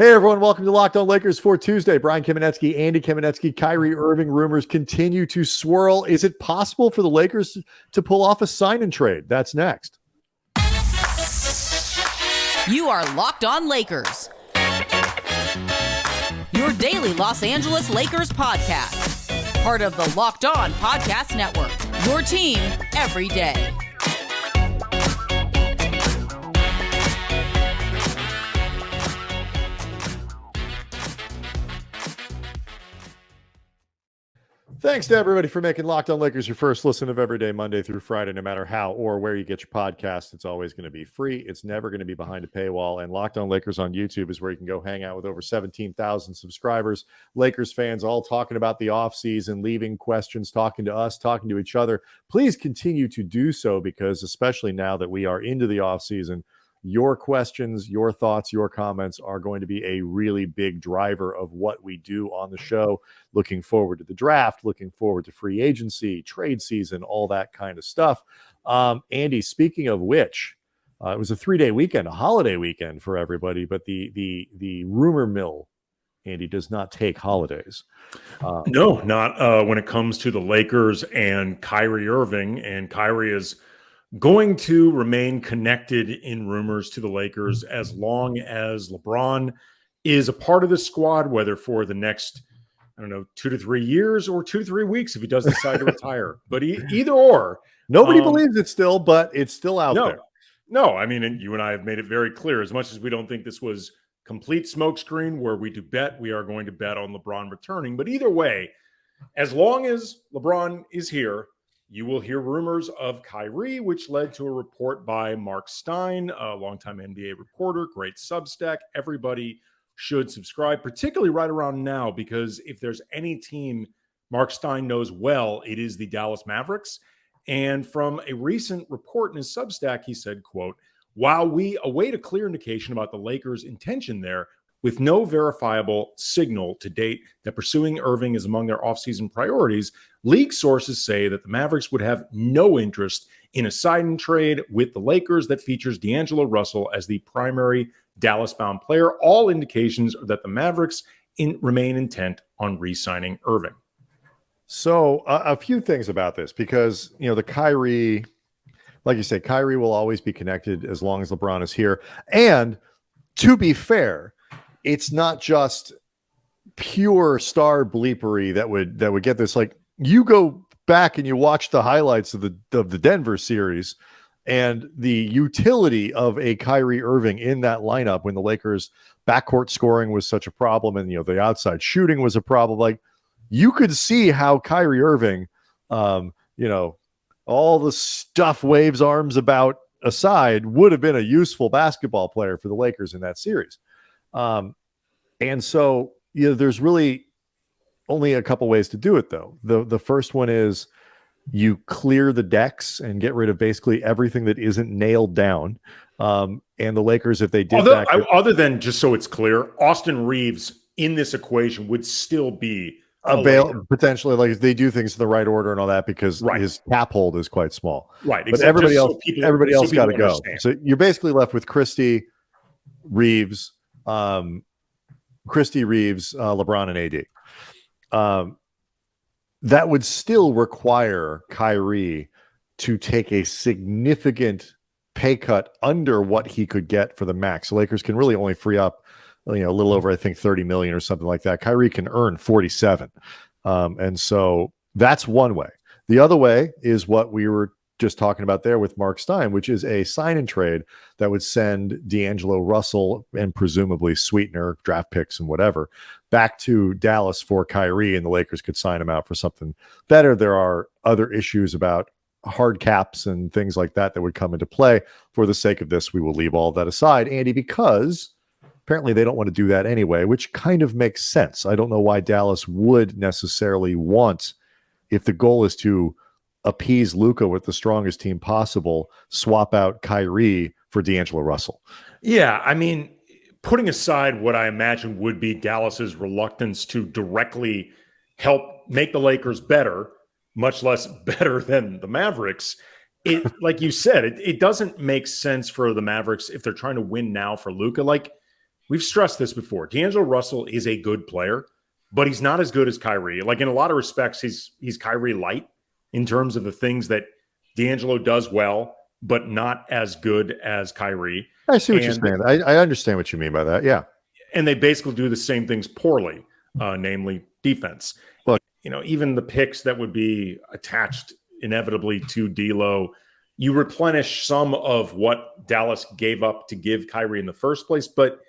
Hey everyone, welcome to Locked On Lakers for Tuesday. Brian Kamenetsky, Andy Kamenetsky, Kyrie Irving rumors continue to swirl. Is it possible for the Lakers to pull off a sign and trade? That's next. You are Locked On Lakers, your daily Los Angeles Lakers podcast. Part of the Locked On Podcast Network, your team every day. Thanks to everybody for making Locked On Lakers your first listen of every day, Monday through Friday, no matter how or where you get your podcast. It's always going to be free. It's never going to be behind a paywall. And Locked On Lakers on YouTube is where you can go hang out with over 17,000 subscribers. Lakers fans all talking about the offseason, leaving questions, talking to us, talking to each other. Please continue to do so because especially now that we are into the offseason, your questions, your thoughts, your comments are going to be a really big driver of what we do on the show. Looking forward to the draft, looking forward to free agency, trade season, all that kind of stuff. Andy, speaking of which, it was a 3-day weekend, a holiday weekend for everybody, but the rumor mill, Andy, does not take holidays. No, not when it comes to the Lakers and Kyrie Irving. And Kyrie is going to remain connected in rumors to the Lakers as long as LeBron is a part of the squad, whether for the next, 2 to 3 years or 2 to 3 weeks if he does decide to retire. But either or. Nobody believes it still, but it's still out there. No, I mean, and you and I have made it very clear, as much as we don't think this was complete smokescreen where we do bet, we are going to bet on LeBron returning. But either way, as long as LeBron is here, you will hear rumors of Kyrie, which led to a report by Marc Stein, a longtime NBA reporter, great Substack. Everybody should subscribe, particularly right around now, because if there's any team Marc Stein knows well, it is the Dallas Mavericks. And from a recent report in his Substack, he said, quote, "While we await a clear indication about the Lakers' intention there, with no verifiable signal to date that pursuing Irving is among their offseason priorities, league sources say that the Mavericks would have no interest in a sign and trade with the Lakers that features D'Angelo Russell as the primary Dallas-bound player. All indications are that the Mavericks remain intent on re-signing Irving." So a few things about this, because, the Kyrie, like you say, Kyrie will always be connected as long as LeBron is here. And to be fair, it's not just pure star bleepery that would get this. Like, you go back and you watch the highlights of the Denver series and the utility of a Kyrie Irving in that lineup when the Lakers backcourt scoring was such a problem and the outside shooting was a problem. Like, you could see how Kyrie Irving, all the stuff waves arms about aside, would have been a useful basketball player for the Lakers in that series. And so, there's really only a couple ways to do it, though. The first one is you clear the decks and get rid of basically everything that isn't nailed down. And the Lakers, if they did other than, just so it's clear, Austin Reeves in this equation would still be potentially, like, if they do things in the right order and all that, because his cap hold is quite small. Right. But everybody else got to go. So you're basically left with Christie, Reeves, LeBron and AD. That would still require Kyrie to take a significant pay cut under what he could get for the max. The Lakers can really only free up, a little over, I think, 30 million or something like that. Kyrie can earn 47. And so that's one way. The other way is what we were just talking about there with Marc Stein, which is a sign and trade that would send D'Angelo Russell and presumably sweetener, draft picks and whatever back to Dallas for Kyrie, and the Lakers could sign him out for something better. There are other issues about hard caps and things like that would come into play. For the sake of this, we will leave all of that aside, Andy, because apparently they don't want to do that anyway, which kind of makes sense. I don't know why Dallas would necessarily want, if the goal is to appease Luka with the strongest team possible, swap out Kyrie for D'Angelo Russell. Yeah, I mean, putting aside what I imagine would be Dallas's reluctance to directly help make the Lakers better, much less better than the Mavericks, it, like you said, it doesn't make sense for the Mavericks if they're trying to win now for Luka. Like, we've stressed this before. D'Angelo Russell is a good player, but he's not as good as Kyrie. Like in a lot of respects, he's Kyrie light in terms of the things that D'Angelo does well, but not as good as Kyrie. I see what you're saying. I understand what you mean by that. Yeah. And they basically do the same things poorly, namely defense. Look, even the picks that would be attached inevitably to D'Lo, you replenish some of what Dallas gave up to give Kyrie in the first place, but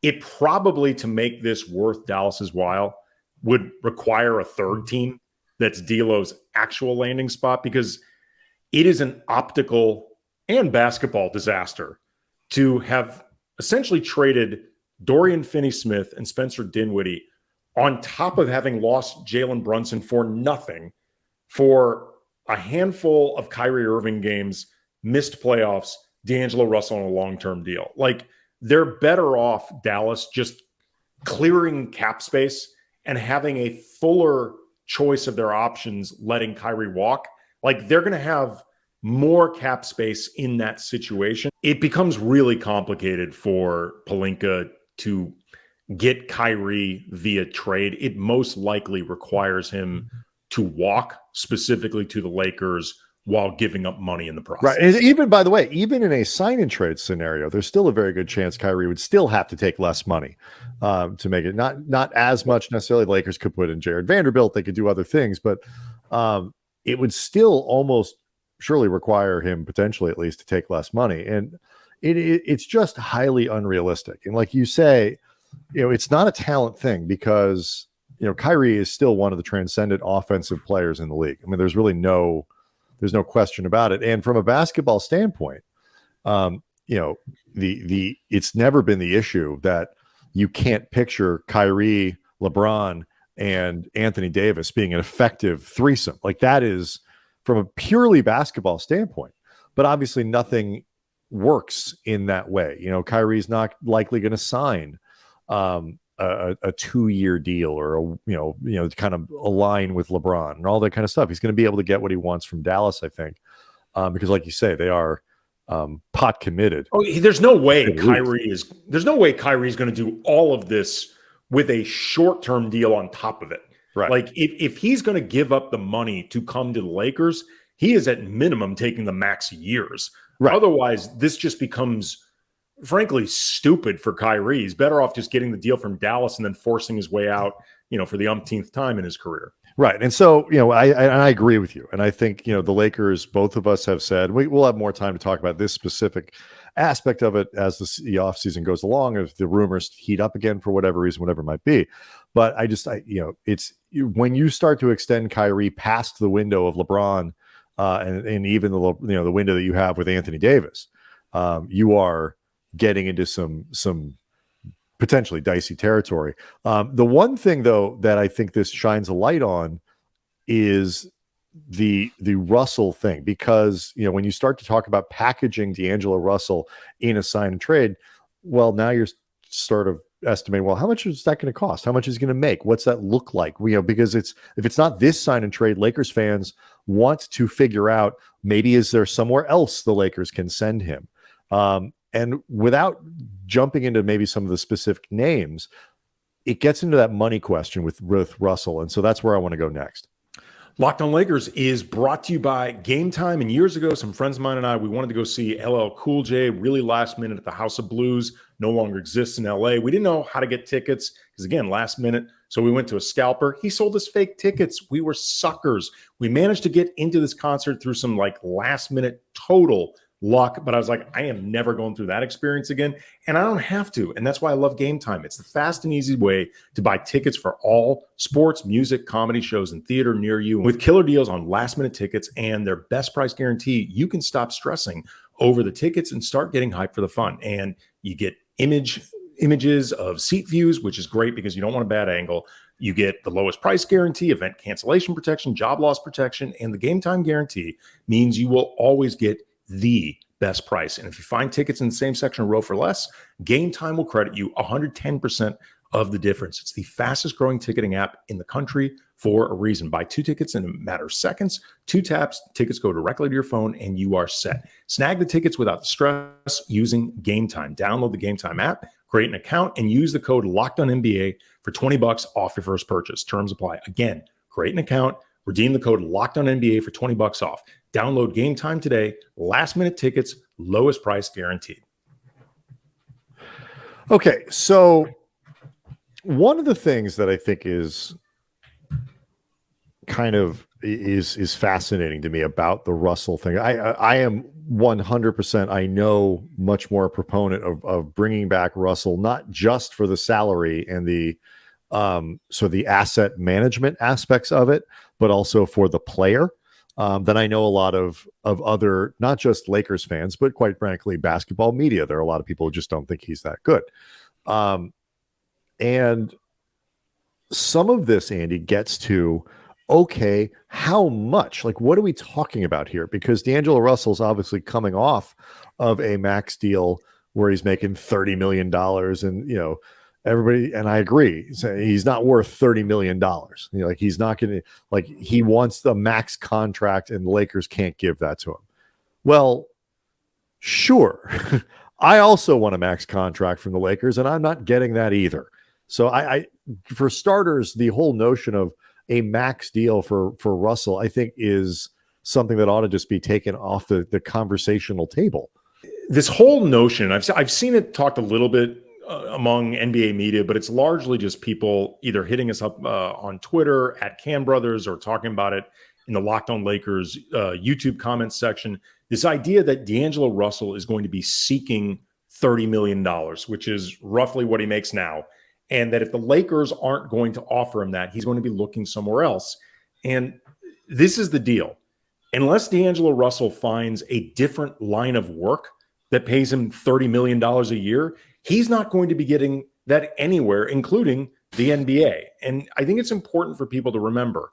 it probably, to make this worth Dallas's while, would require a third team that's D'Lo's actual landing spot, because it is an optical and basketball disaster to have essentially traded Dorian Finney-Smith and Spencer Dinwiddie on top of having lost Jalen Brunson for nothing, for a handful of Kyrie Irving games, missed playoffs, D'Angelo Russell on a long-term deal. Like, they're better off, Dallas, just clearing cap space and having a fuller choice of their options, letting Kyrie walk. Like, they're going to have more cap space in that situation. It becomes really complicated for Pelinka to get Kyrie via trade. It most likely requires him to walk specifically to the Lakers while giving up money in the process. Right. And even, by the way, even in a sign and trade scenario, there's still a very good chance Kyrie would still have to take less money to make it not as much necessarily. The Lakers could put in Jared Vanderbilt. They could do other things, but it would still almost surely require him, potentially at least, to take less money. And it's just highly unrealistic. And like you say, it's not a talent thing, because Kyrie is still one of the transcendent offensive players in the league. I mean, there's no question about it. And from a basketball standpoint, it's never been the issue that you can't picture Kyrie, LeBron, and Anthony Davis being an effective threesome. Like, that is from a purely basketball standpoint. But obviously nothing works in that way. Kyrie's not likely going to sign a 2-year deal, or kind of align with LeBron and all that kind of stuff. He's going to be able to get what he wants from Dallas, I think, because, like you say, they are pot committed. Oh, there's no way Kyrie's going to do all of this with a short-term deal on top of it. Right. Like, if he's going to give up the money to come to the Lakers, he is at minimum taking the max years. Right. Otherwise, this just becomes, frankly, stupid for Kyrie. He's better off just getting the deal from Dallas and then forcing his way out, for the umpteenth time in his career. Right. And so, I agree with you. And I think, the Lakers, both of us have said, we'll have more time to talk about this specific aspect of it as the offseason goes along, if the rumors heat up again for whatever reason, whatever it might be. But it's when you start to extend Kyrie past the window of LeBron and even the window that you have with Anthony Davis, you are getting into some potentially dicey territory. The one thing, though, that I think this shines a light on is the Russell thing, because when you start to talk about packaging D'Angelo Russell in a sign and trade, well, now you're sort of estimating, well, how much is that going to cost? How much is it going to make? What's that look like? Because if it's not this sign and trade, Lakers fans want to figure out, maybe is there somewhere else the Lakers can send him? And without jumping into maybe some of the specific names, it gets into that money question with Russell. And so that's where I want to go next. Locked on Lakers is brought to you by Game Time. And years ago, some friends of mine and I, we wanted to go see LL Cool J really last minute at the House of Blues. No longer exists in LA. We didn't know how to get tickets because, again, last minute. So we went to a scalper. He sold us fake tickets. We were suckers. We managed to get into this concert through some last minute total luck, but I was like, I am never going through that experience again, and I don't have to. And that's why I love Game Time. It's the fast and easy way to buy tickets for all sports, music, comedy shows, and theater near you. With killer deals on last minute tickets and their best price guarantee, you can stop stressing over the tickets and start getting hyped for the fun. And you get images of seat views, which is great because you don't want a bad angle. You get the lowest price guarantee, event cancellation protection, job loss protection, and the Game Time guarantee means you will always get the best price. And if you find tickets in the same section or row for less, Game Time will credit you 110% of the difference. It's the fastest growing ticketing app in the country for a reason. Buy 2 tickets in a matter of seconds, 2 taps, tickets go directly to your phone, and you are set. Snag the tickets without the stress using Game Time. Download the Game Time app, Create an account and use the code LOCKEDONNBA for $20 off your first purchase. Terms apply. Again, create an account, redeem the code LOCKEDONNBA for $20 off. Download Game Time today. Last minute tickets, lowest price guaranteed. Okay, so one of the things that I think is kind of is fascinating to me about the Russell thing. I am 100%, I know, much more a proponent of bringing back Russell, not just for the salary and the the asset management aspects of it, but also for the player. Than I know a lot of other, not just Lakers fans, but quite frankly, basketball media. There are a lot of people who just don't think he's that good. And some of this, Andy, gets to, okay, how much? Like, what are we talking about here? Because D'Angelo Russell's obviously coming off of a max deal where he's making $30 million. And, everybody, and I agree, he's not worth $30 million. Like, he's not going to, like, he wants the max contract and the Lakers can't give that to him. Well, sure. I also want a max contract from the Lakers, and I'm not getting that either. So I for starters, the whole notion of a max deal for Russell, I think, is something that ought to just be taken off the conversational table. This whole notion, I've seen it talked a little bit among NBA media, but it's largely just people either hitting us up on Twitter at Cam Brothers or talking about it in the Locked On Lakers YouTube comments section. This idea that D'Angelo Russell is going to be seeking $30 million, which is roughly what he makes now. And that if the Lakers aren't going to offer him that, he's going to be looking somewhere else. And this is the deal. Unless D'Angelo Russell finds a different line of work that pays him $30 million a year, he's not going to be getting that anywhere, including the NBA. And I think it's important for people to remember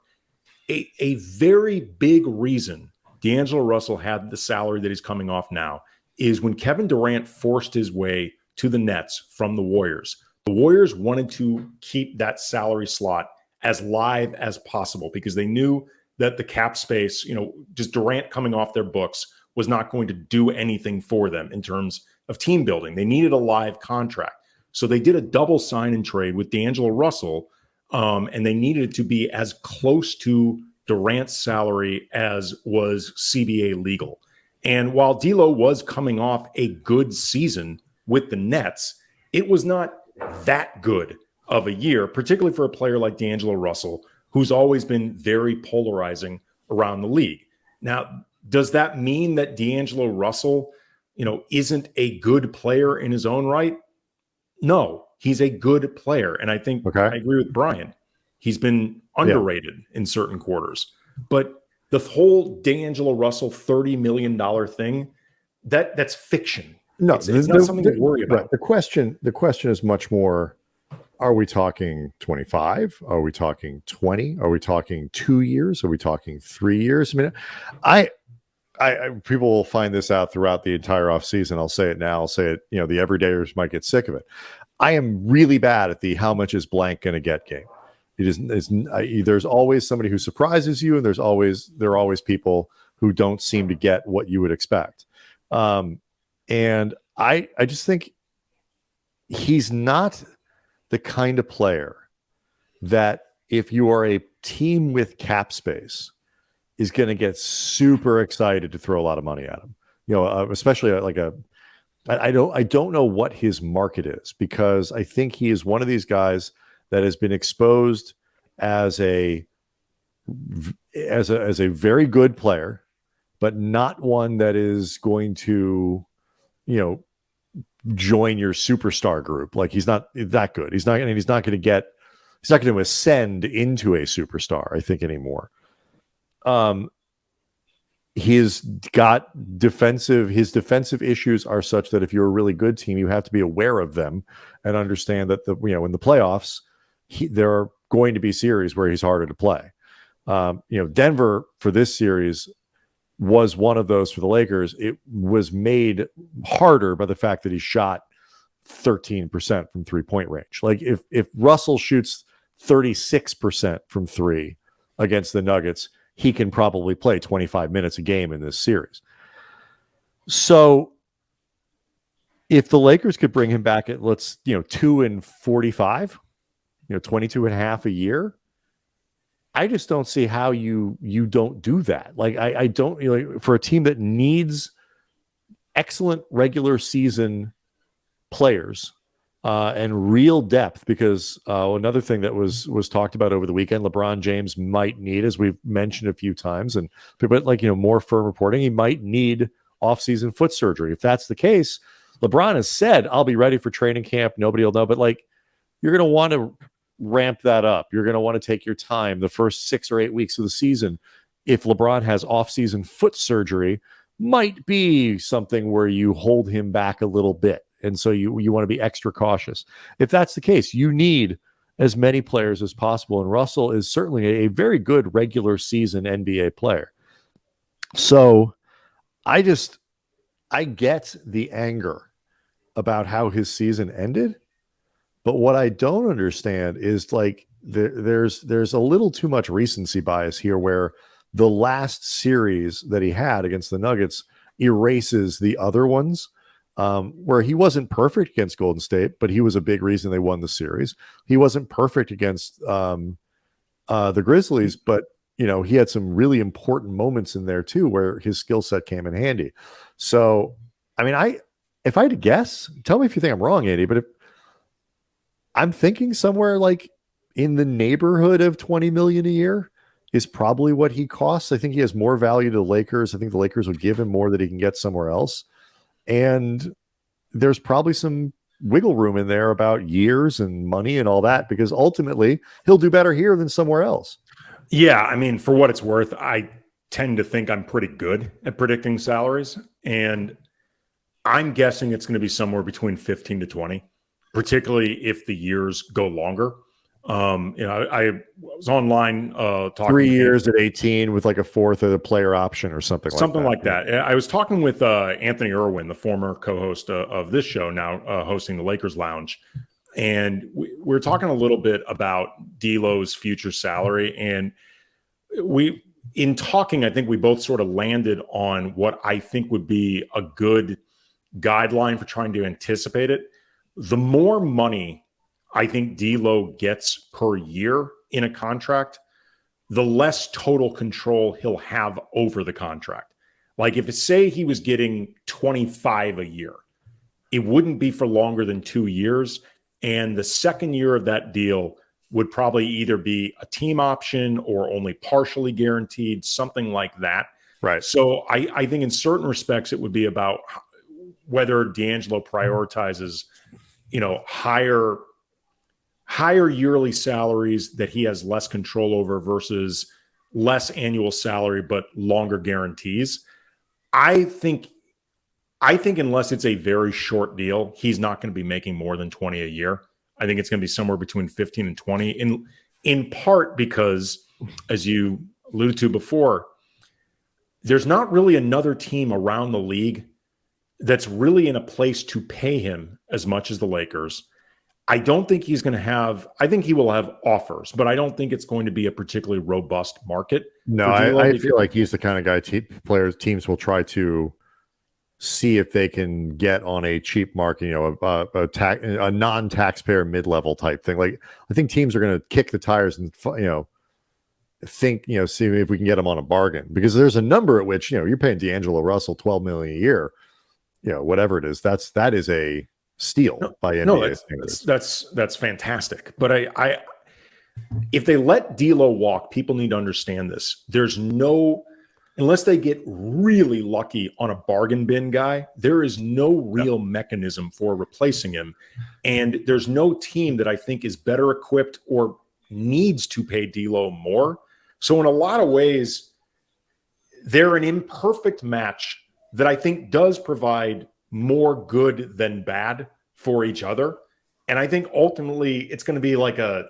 a very big reason D'Angelo Russell had the salary that he's coming off now is when Kevin Durant forced his way to the Nets from the Warriors. The Warriors wanted to keep that salary slot as live as possible because they knew that the cap space, just Durant coming off their books was not going to do anything for them in terms of team building. They needed a live contract. So they did a double sign and trade with D'Angelo Russell, and they needed it to be as close to Durant's salary as was CBA legal. And while D'Lo was coming off a good season with the Nets, it was not that good of a year, particularly for a player like D'Angelo Russell, who's always been very polarizing around the league. Now, does that mean that D'Angelo Russell, isn't a good player in his own right? No, he's a good player. And I think I agree with Brian. He's been underrated in certain quarters. But the whole D'Angelo Russell $30 million thing, that's fiction. No, it's not something to worry about. Right. The question is much more, are we talking 25? Are we talking 20? Are we talking 2 years? Are we talking 3 years? I mean, I people will find this out throughout the entire offseason. I'll say it now. I'll say it, the everydayers might get sick of it. I am really bad at the how much is blank going to get game. There's always somebody who surprises you, and there are always people who don't seem to get what you would expect. And I just think he's not the kind of player that if you are a team with cap space is going to get super excited to throw a lot of money at him. Especially I don't know what his market is, because I think he is one of these guys that has been exposed as a very good player, but not one that is going to join your superstar group. Like, he's not that good. He's not going to ascend into a superstar, I think, anymore. His defensive issues are such that if you're a really good team, you have to be aware of them and understand that in the playoffs, there are going to be series where he's harder to play. Denver for this series was one of those for the Lakers. It was made harder by the fact that he shot 13% from 3-point range. Like, if Russell shoots 36% from three against the Nuggets, he can probably play 25 minutes a game in this series. So if the Lakers could bring him back at 2 and 45, 22 and a half a year, I just don't see how you don't do that. Like I don't, for a team that needs excellent regular season players and real depth, because another thing that was talked about over the weekend, LeBron James might need, as we've mentioned a few times, and but more firm reporting, he might need offseason foot surgery. If that's the case, LeBron has said, I'll be ready for training camp. Nobody will know, but you're going to want to ramp that up. You're going to want to take your time the first 6 or 8 weeks of the season. If LeBron has offseason foot surgery, might be something where you hold him back a little bit. And so you want to be extra cautious. If that's the case, you need as many players as possible. And Russell is certainly a very good regular season NBA player. So I get the anger about how his season ended, but what I don't understand is there's a little too much recency bias here, where the last series that he had against the Nuggets erases the other ones, where he wasn't perfect against Golden State, but he was a big reason they won the series. He wasn't perfect against the Grizzlies, but he had some really important moments in there too, where his skill set came in handy. So, I mean, if I had to guess, tell me if you think I'm wrong, Andy, but if I'm thinking somewhere in the neighborhood of $20 million a year is probably what he costs. I think he has more value to the Lakers. I think the Lakers would give him more that he can get somewhere else. And there's probably some wiggle room in there about years and money and all that, because ultimately he'll do better here than somewhere else. Yeah, I mean, for what it's worth, I tend to think I'm pretty good at predicting salaries, and I'm guessing it's going to be somewhere between 15 to 20, particularly if the years go longer. I was online talking 3 years at 18 with a fourth of the player option or something like that. I was talking with Anthony Irwin, the former co-host of this show, now hosting the Lakers Lounge. And we're talking a little bit about D'Lo's future salary. And in talking, I think we both sort of landed on what I think would be a good guideline for trying to anticipate it. The more money I think D'Lo gets per year in a contract, the less total control he'll have over the contract. If say he was getting 25 a year, it wouldn't be for longer than 2 years. And the second year of that deal would probably either be a team option or only partially guaranteed, something like that. Right. So I think in certain respects, it would be about whether D'Angelo prioritizes, higher yearly salaries that he has less control over versus less annual salary, but longer guarantees. I think unless it's a very short deal, he's not going to be making more than 20 a year. I think it's going to be somewhere between 15 and 20 in part because, as you alluded to before, there's not really another team around the league that's really in a place to pay him as much as the Lakers. I don't think he's going to have – I think he will have offers, but I don't think it's going to be a particularly robust market. No, I feel like he's the kind of guy teams will try to see if they can get on a cheap market, a non-taxpayer mid-level type thing. I think teams are going to kick the tires and, think, see if we can get him on a bargain, because there's a number at which, you're paying D'Angelo Russell $12 million a year, whatever it is, that is a steal by NBA standards. That's fantastic. But I if they let D'Lo walk, people need to understand this. There's no, unless they get really lucky on a bargain bin guy, there is no real mechanism for replacing him. And there's no team that I think is better equipped or needs to pay D'Lo more. So in a lot of ways, they're an imperfect match that I think does provide more good than bad for each other. And I think ultimately it's going to be like a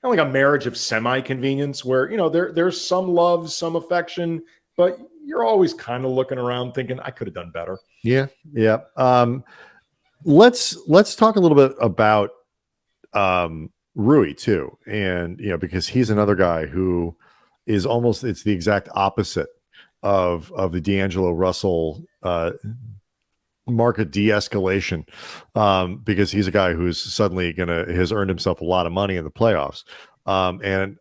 marriage of semi-convenience where, there's some love, some affection, but you're always kind of looking around thinking, I could have done better. Yeah. Yeah. Let's talk a little bit about Rui too. And, because he's another guy who is it's the exact opposite of the D'Angelo Russell mark a de-escalation because he's a guy who's suddenly has earned himself a lot of money in the playoffs. And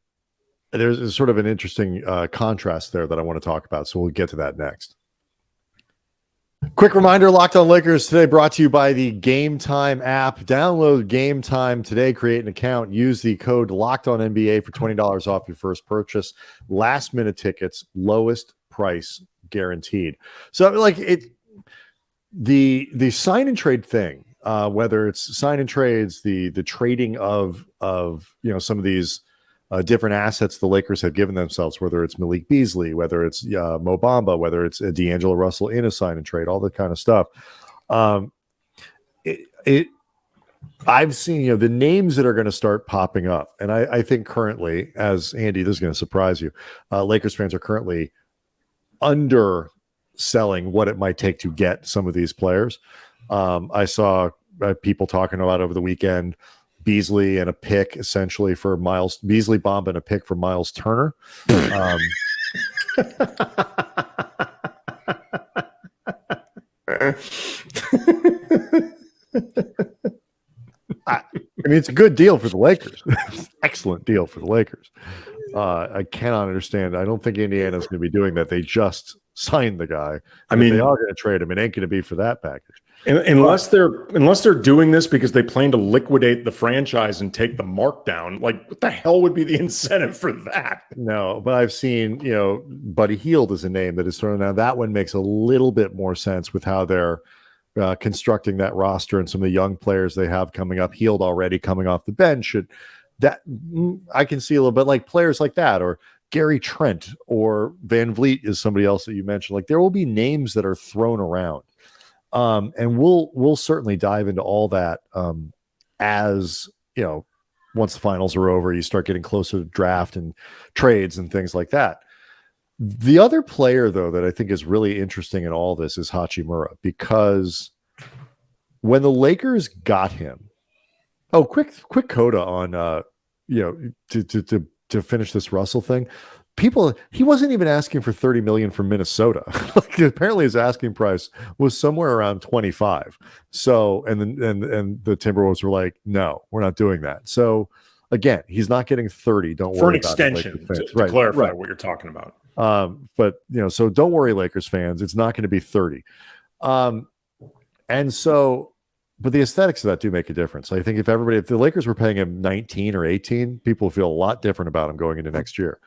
there's sort of an interesting contrast there that I want to talk about. So we'll get to that next. Quick reminder, Locked On Lakers today brought to you by the Game Time app. Download Game Time today, create an account, use the code Locked On NBA for $20 off your first purchase. Last minute tickets, lowest price guaranteed. So like the sign and trade thing, whether it's sign and trades, the trading of some of these different assets the Lakers have given themselves, whether it's Malik Beasley, whether it's Mo Bamba, whether it's D'Angelo Russell in a sign and trade, all that kind of stuff. I've seen the names that are going to start popping up, and I think currently, as Andy, this is going to surprise you, Lakers fans are currently underselling what it might take to get some of these players. I saw people talking about over the weekend Beasley and a pick essentially for Miles Beasley, Bamba and a pick for Miles Turner. I mean, it's a good deal for the Lakers. Excellent deal for the Lakers. I cannot understand. I don't think Indiana's going to be doing that. They just signed the guy. I mean, if they are going to trade him, it ain't going to be for that package. Unless they're doing this because they plan to liquidate the franchise and take the markdown, like what the hell would be the incentive for that? No, but I've seen, Buddy Hield is a name that is thrown out. That one makes a little bit more sense with how they're constructing that roster and some of the young players they have coming up. Hield already coming off the bench. That I can see a little bit like players like that, or Gary Trent or Van Vliet is somebody else that you mentioned. Like there will be names that are thrown around. And we'll certainly dive into all that as once the finals are over, you start getting closer to draft and trades and things like that. The other player, though, that I think is really interesting in all this is Hachimura, because when the Lakers got him, quick coda on to finish this Russell thing. He wasn't even asking for $30 million from Minnesota. Like, apparently his asking price was somewhere around 25. So, and the Timberwolves were like, no, we're not doing that. So again, he's not getting 30. Don't worry for an about extension to clarify what you're talking about. But so don't worry, Lakers fans, it's not going to be 30. And so, but the aesthetics of that do make a difference. I think if the Lakers were paying him 19 or 18, people would feel a lot different about him going into next year.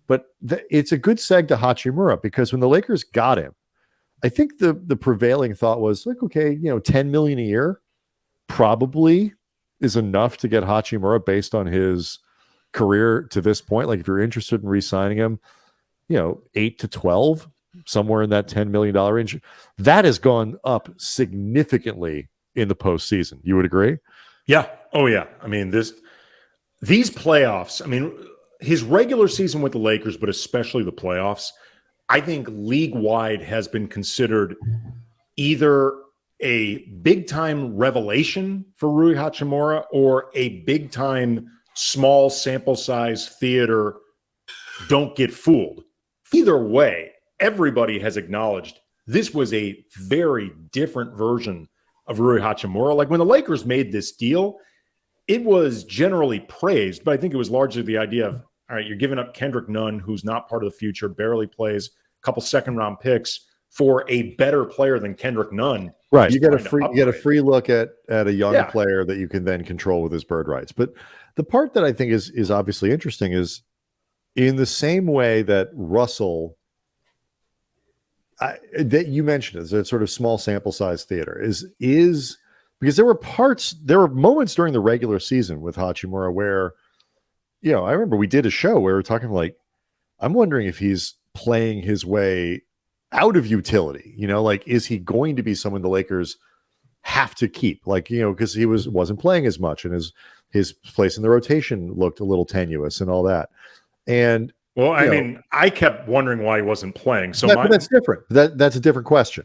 But it's a good seg to Hachimura, because when the Lakers got him, I think the prevailing thought was like, okay, $10 million a year probably is enough to get Hachimura based on his career to this point. Like if you're interested in re-signing him, 8 to 12, somewhere in that $10 million range. That has gone up significantly in the postseason. You would agree? Yeah. Oh yeah. I mean, these playoffs, I mean, his regular season with the Lakers, but especially the playoffs, I think league-wide has been considered either a big-time revelation for Rui Hachimura or a big-time small sample size theater, don't get fooled. Either way, everybody has acknowledged this was a very different version of Rui Hachimura. Like when the Lakers made this deal, it was generally praised, but I think it was largely the idea of, all right, you're giving up Kendrick Nunn, who's not part of the future, barely plays, a couple second-round picks for a better player than Kendrick Nunn. Right, you get a free look at a young player that you can then control with his bird rights. But the part that I think is obviously interesting is in the same way that Russell, that you mentioned, is a sort of small sample size theater, is because there were moments during the regular season with Hachimura where, I remember we did a show where we were talking like, I'm wondering if he's playing his way out of utility, like, is he going to be someone the Lakers have to keep? Like, because he wasn't playing as much and his place in the rotation looked a little tenuous and all that. And well, I mean, I kept wondering why he wasn't playing. So but that's different. That's a different question.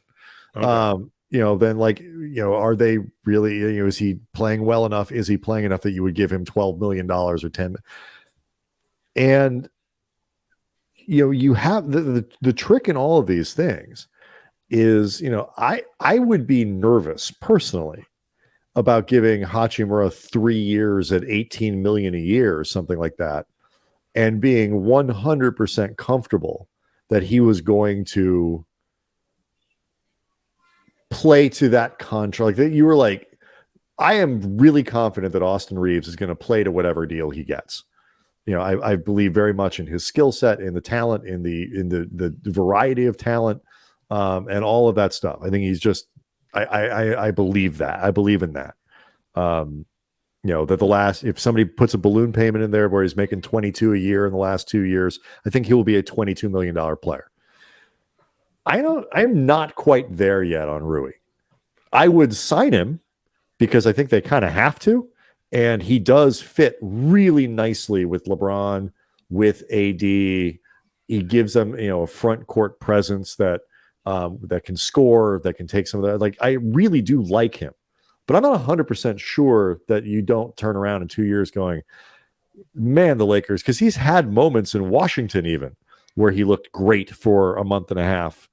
Okay. Then like, are they really, is he playing well enough? Is he playing enough that you would give him $12 million or 10? And, you have the trick in all of these things is, I would be nervous personally about giving Hachimura 3 years at 18 million a year or something like that, and being 100% comfortable that he was going to play to that contract. Like that, you were like, I am really confident that Austin Reeves is going to play to whatever deal he gets. I believe very much in his skill set, in the talent, in the variety of talent, and all of that stuff. I think he's just, I believe that. I believe in that. That if somebody puts a balloon payment in there where he's making 22 a year in the last 2 years, I think he will be a $22 million player. I'm not quite there yet on Rui. I would sign him because I think they kind of have to. And he does fit really nicely with LeBron, with AD. He gives them, a front court presence that can score, that can take some of that. Like, I really do like him, but I'm not 100% sure that you don't turn around in 2 years going, man, the Lakers, because he's had moments in Washington even where he looked great for a month and a half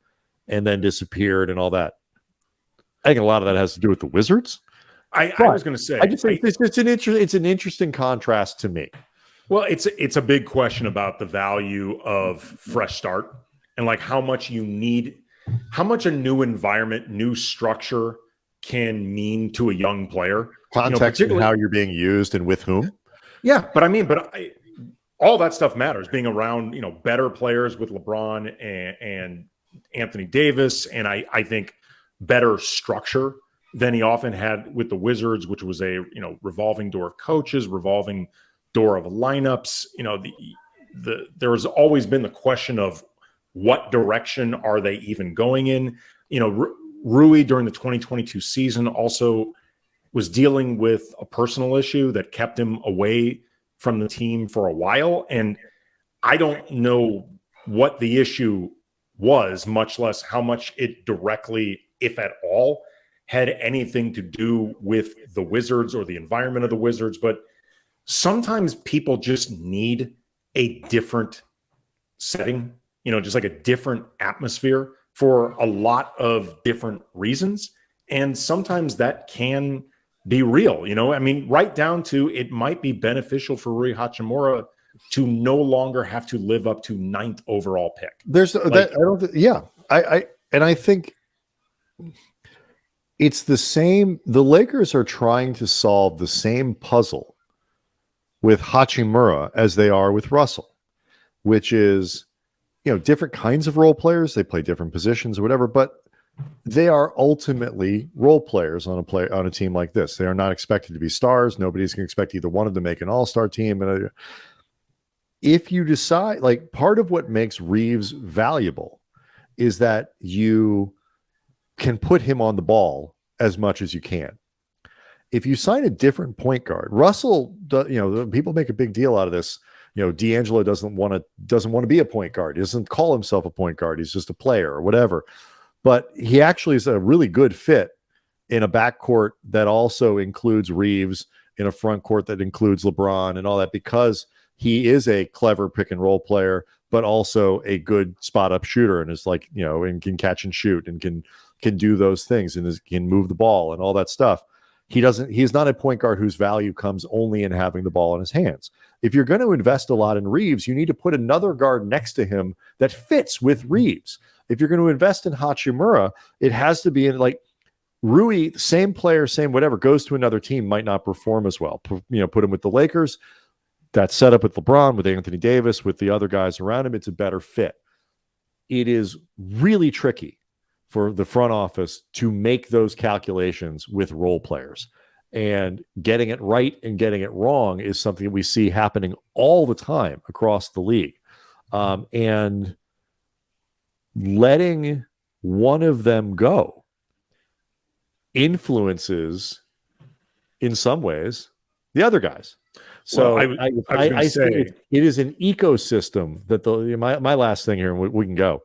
and then disappeared and all that. I think a lot of that has to do with the Wizards. I was going to say, I just think it's an interesting contrast to me. Well, it's a big question about the value of fresh start and like how much you need, how much a new environment, new structure can mean to a young player. Context and how you're being used and with whom. Yeah, but all that stuff matters. Being around, better players with LeBron and Anthony Davis, and I think better structure than he often had with the Wizards, which was a revolving door of coaches, revolving door of lineups. There's always been the question of what direction are they even going in. Rui during the 2022 season also was dealing with a personal issue that kept him away from the team for a while, and I don't know what the issue was, much less how much it directly, if at all, had anything to do with the Wizards or the environment of the Wizards. But sometimes people just need a different setting, just like a different atmosphere for a lot of different reasons. And sometimes that can be real, right down to it might be beneficial for Rui Hachimura to no longer have to live up to 9th overall pick. I think it's the same. The Lakers are trying to solve the same puzzle with Hachimura as they are with Russell, which is, different kinds of role players. They play different positions or whatever, but they are ultimately role players on a team like this. They are not expected to be stars. Nobody's going to expect either one of them to make an all-star team. And if you decide, like, part of what makes Reeves valuable is that you can put him on the ball as much as you can. If you sign a different point guard, Russell, people make a big deal out of this. D'Angelo doesn't want to be a point guard. He doesn't call himself a point guard. He's just a player or whatever. But he actually is a really good fit in a backcourt that also includes Reeves, in a front court that includes LeBron and all that, because he is a clever pick and roll player, but also a good spot up shooter, and is like, and can catch and shoot and can do those things and can move the ball and all that stuff. He's not a point guard whose value comes only in having the ball in his hands. If you're going to invest a lot in Reeves, you need to put another guard next to him that fits with Reeves. If you're going to invest in Hachimura, it has to be in, like, Rui, same player, same whatever, goes to another team, might not perform as well. Put him with the Lakers. That setup with LeBron, with Anthony Davis, with the other guys around him, it's a better fit. It is really tricky for the front office to make those calculations with role players. And getting it right and getting it wrong is something that we see happening all the time across the league. And letting one of them go influences, in some ways, the other guys. So I say it is an ecosystem that my last thing here, and we can go.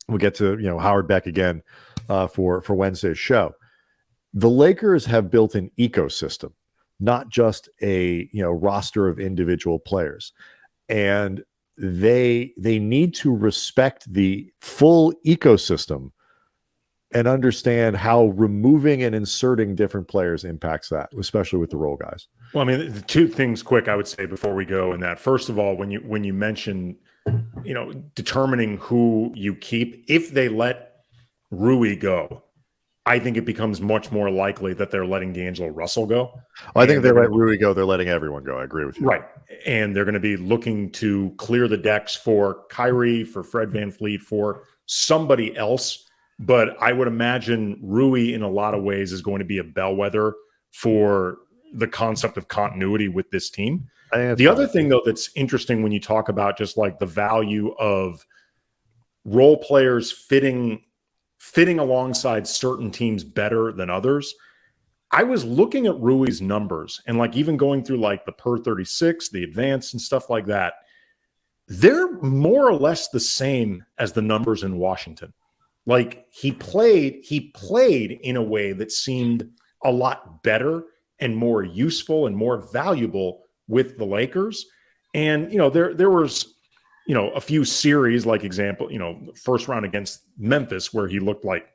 We'll get to Howard Beck again for Wednesday's show. The Lakers have built an ecosystem, not just a roster of individual players, and they need to respect the full ecosystem and understand how removing and inserting different players impacts that, especially with the role guys. Well, I mean, the two things quick I would say before we go in that. First of all, when you mention, determining who you keep, if they let Rui go, I think it becomes much more likely that they're letting D'Angelo Russell go. I think if they let Rui go, they're letting everyone go. I agree with you. Right. And they're going to be looking to clear the decks for Kyrie, for Fred VanVleet, for somebody else. But I would imagine Rui, in a lot of ways, is going to be a bellwether for the concept of continuity with this team. The other thing, though, that's interesting when you talk about just like the value of role players fitting alongside certain teams better than others. I was looking at Rui's numbers and like even going through like the per 36, the advanced and stuff like that. They're more or less the same as the numbers in Washington. Like he played in a way that seemed a lot better and more useful and more valuable with the Lakers. And, there was, a few series, like example, first round against Memphis, where he looked like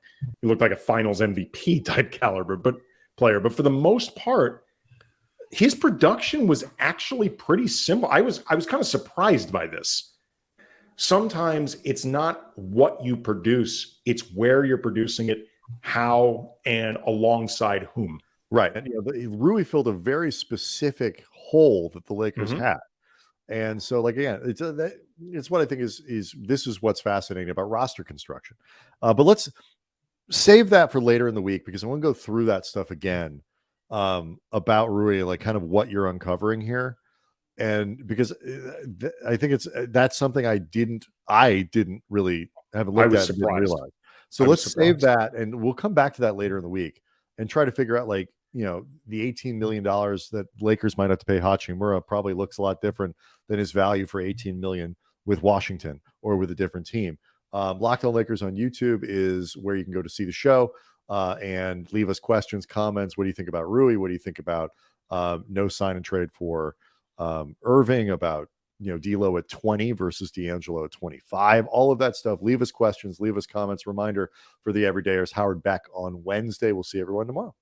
a finals MVP type caliber, player. But for the most part, his production was actually pretty similar. I was kind of surprised by this. Sometimes it's not what you produce, it's where you're producing it, how, and alongside whom. Right. And Rui filled a very specific hole that the Lakers had. And so, like, again, it's what I think is this is what's fascinating about roster construction. But let's save that for later in the week, because I want to go through that stuff again about Rui, like kind of what you're uncovering here. And because I think that's something I didn't really have looked at and didn't realize. So let's save that, and we'll come back to that later in the week and try to figure out, like, the $18 million that Lakers might have to pay Hachimura probably looks a lot different than his value for $18 million with Washington or with a different team. Locked On Lakers on YouTube is where you can go to see the show and leave us questions, comments. What do you think about Rui? What do you think about no sign and trade for Irving, about D'Lo at 20 versus D'Angelo at 25, all of that stuff? Leave us questions, leave us comments. Reminder for the everydayers, Howard back on Wednesday. We'll see everyone tomorrow.